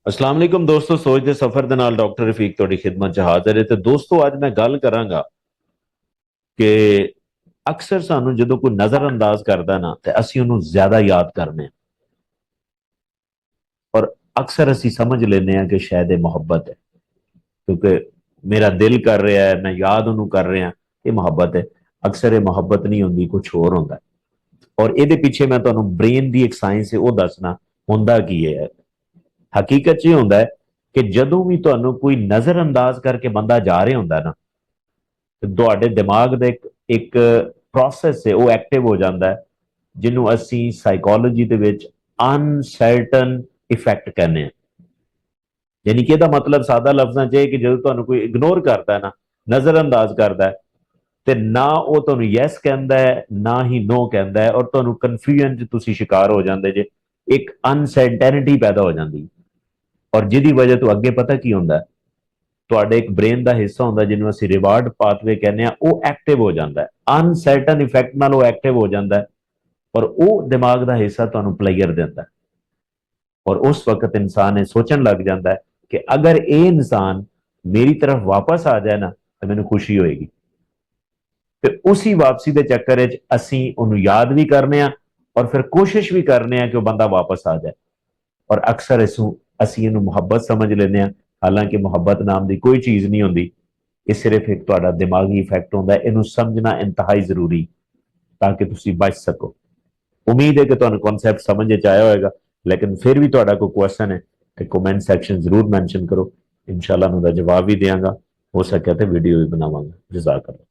अस्सलाम वालेकुम दोस्तों, सोच दे सफर ਦੇ ਨਾਲ ਡਾਕਟਰ ਰਫੀਕ ਤੁਹਾਡੀ ਖਿਦਮਤ 'ਚ ਹਾਜ਼ਰ ਹੈ। ਤੇ ਦੋਸਤੋ ਅੱਜ ਮੈਂ ਗੱਲ ਕਰਾਂਗਾ ਕਿ ਅਕਸਰ ਸਾਨੂੰ ਜਦੋਂ ਕੋਈ ਨਜ਼ਰ ਅੰਦਾਜ਼ ਕਰਦਾ ਨਾ ਤੇ ਅਸੀਂ ਉਹਨੂੰ ਜ਼ਿਆਦਾ ਯਾਦ ਕਰਨੇ ਹਾਂ ਔਰ ਅਕਸਰ ਅਸੀਂ ਸਮਝ ਲੈਂਦੇ ਹਾਂ ਕਿ ਸ਼ਾਇਦ ਇਹ ਮੁਹੱਬਤ ਹੈ, ਕਿਉਂਕਿ ਮੇਰਾ ਦਿਲ ਕਰ ਰਿਹਾ ਹੈ, ਮੈਂ ਯਾਦ ਉਹਨੂੰ ਕਰ ਰਿਹਾ, ਇਹ ਮੁਹੱਬਤ ਹੈ। ਅਕਸਰ ਇਹ ਮੁਹੱਬਤ ਨਹੀਂ ਹੁੰਦੀ, ਕੁਝ ਹੋਰ ਹੁੰਦਾ ਹੈ। ਔਰ ਇਹਦੇ ਪਿੱਛੇ ਮੈਂ ਤੁਹਾਨੂੰ ਬ੍ਰੇਨ ਦੀ ਇੱਕ ਸਾਇੰਸ ਹੈ ਉਹ ਦੱਸਣਾ ਹੁੰਦਾ ਕੀ ਹੈ। ਹਕੀਕਤ 'ਚ ਇਹ ਹੁੰਦਾ ਹੈ ਕਿ ਜਦੋਂ ਵੀ ਤੁਹਾਨੂੰ ਕੋਈ ਨਜ਼ਰ ਅੰਦਾਜ਼ ਕਰਕੇ ਬੰਦਾ ਜਾ ਰਿਹਾ ਹੁੰਦਾ ਨਾ, ਤੇ ਤੁਹਾਡੇ ਦਿਮਾਗ ਦਾ ਇੱਕ ਪ੍ਰੋਸੈਸ ਹੈ ਉਹ ਐਕਟਿਵ ਹੋ ਜਾਂਦਾ ਹੈ, ਜਿਹਨੂੰ ਅਸੀਂ ਸਾਈਕੋਲੋਜੀ ਦੇ ਵਿੱਚ ਅਨਸਰਟਨ ਇਫੈਕਟ ਕਹਿੰਦੇ ਹਾਂ। ਯਾਨੀ ਕਿ ਇਹਦਾ ਮਤਲਬ ਸਾਦਾ ਲਫ਼ਜ਼ਾਂ 'ਚ ਇਹ ਕਿ ਜਦੋਂ ਤੁਹਾਨੂੰ ਕੋਈ ਇਗਨੋਰ ਕਰਦਾ ਹੈ ਨਾ, ਨਜ਼ਰ ਅੰਦਾਜ਼ ਕਰਦਾ ਹੈ, ਤੇ ਨਾ ਉਹ ਤੁਹਾਨੂੰ ਯੈਸ ਕਹਿੰਦਾ ਹੈ ਨਾ ਹੀ ਨੋ ਕਹਿੰਦਾ ਹੈ, ਔਰ ਤੁਹਾਨੂੰ ਕਨਫਿਊਜ਼ਨ 'ਚ ਤੁਸੀਂ ਸ਼ਿਕਾਰ ਹੋ ਜਾਂਦੇ ਜੇ, ਇੱਕ ਅਨਸਰਟਨਿਟੀ ਪੈਦਾ ਹੋ ਜਾਂਦੀ। ਔਰ ਜਿਹਦੀ ਵਜ੍ਹਾ ਤੋਂ ਅੱਗੇ ਪਤਾ ਕੀ ਹੁੰਦਾ, ਤੁਹਾਡੇ ਇੱਕ ਬ੍ਰੇਨ ਦਾ ਹਿੱਸਾ ਹੁੰਦਾ ਜਿਹਨੂੰ ਅਸੀਂ ਰਿਵਾਰਡ ਪਾਥਵੇ ਕਹਿੰਦੇ ਆ, ਉਹ ਐਕਟਿਵ ਹੋ ਜਾਂਦਾ ਹੈ। ਅਨਸਰਟਨ ਇਫੈਕਟ ਨਾਲ ਉਹ ਐਕਟਿਵ ਹੋ ਜਾਂਦਾ ਹੈ, ਔਰ ਉਹ ਦਿਮਾਗ ਦਾ ਹਿੱਸਾ ਤੁਹਾਨੂੰ ਪਲੇਅਰ ਦਿੰਦਾ ਹੈ। ਔਰ ਉਸ ਵਕਤ ਇਨਸਾਨ ਇਹ ਸੋਚਣ ਲੱਗ ਜਾਂਦਾ ਹੈ ਕਿ ਅਗਰ ਇਹ ਇਨਸਾਨ ਮੇਰੀ ਤਰਫ ਵਾਪਸ ਆ ਜਾਏ ਨਾ ਤਾਂ ਮੈਨੂੰ ਖੁਸ਼ੀ ਹੋਏਗੀ। ਤੇ ਉसी ਵਾਪਸੀ ਦੇ ਚੱਕਰ ਵਿੱਚ ਅਸੀਂ ਉਹਨੂੰ ਯਾਦ ਵੀ ਕਰਨੇ ਆ ਔਰ ਫਿਰ ਕੋਸ਼ਿਸ਼ ਵੀ ਕਰਨੇ ਆ ਕਿ ਉਹ ਬੰਦਾ ਵਾਪਸ ਆ ਜਾਏ। ਔਰ ਅਕਸਰ ਅਸੀਂ ਇਹਨੂੰ ਮੁਹੱਬਤ ਸਮਝ ਲੈਂਦੇ ਹਾਂ, ਹਾਲਾਂਕਿ ਮੁਹੱਬਤ ਨਾਮ ਦੀ ਕੋਈ ਚੀਜ਼ ਨਹੀਂ ਹੁੰਦੀ। ਇਹ ਸਿਰਫ ਇੱਕ ਤੁਹਾਡਾ ਦਿਮਾਗੀ ਇਫੈਕਟ ਹੁੰਦਾ ਹੈ। ਇਹਨੂੰ ਸਮਝਣਾ ਇੰਤਹਾਈ ਜ਼ਰੂਰੀ ਤਾਂ ਕਿ ਤੁਸੀਂ ਬਚ ਸਕੋ। ਉਮੀਦ ਹੈ ਕਿ ਤੁਹਾਨੂੰ ਕਨਸੈਪਟ ਸਮਝ 'ਚ ਆਇਆ ਹੋਏਗਾ, ਲੇਕਿਨ ਫਿਰ ਵੀ ਤੁਹਾਡਾ ਕੋਈ ਕੁਐਸਚਨ ਹੈ ਤੇ ਕਮੈਂਟ ਸੈਕਸ਼ਨ ਜ਼ਰੂਰ ਮੈਂਸ਼ਨ ਕਰੋ। ਇਨਸ਼ਾਅੱਲਾ ਮੈਂ ਉਹਦਾ ਜਵਾਬ ਵੀ ਦਿਆਂਗਾ, ਹੋ ਸਕਿਆ ਤੇ ਵੀਡੀਓ ਵੀ ਬਣਾਵਾਂਗਾ। ਜਜ਼ਾਕ ਅੱਲਾਹ।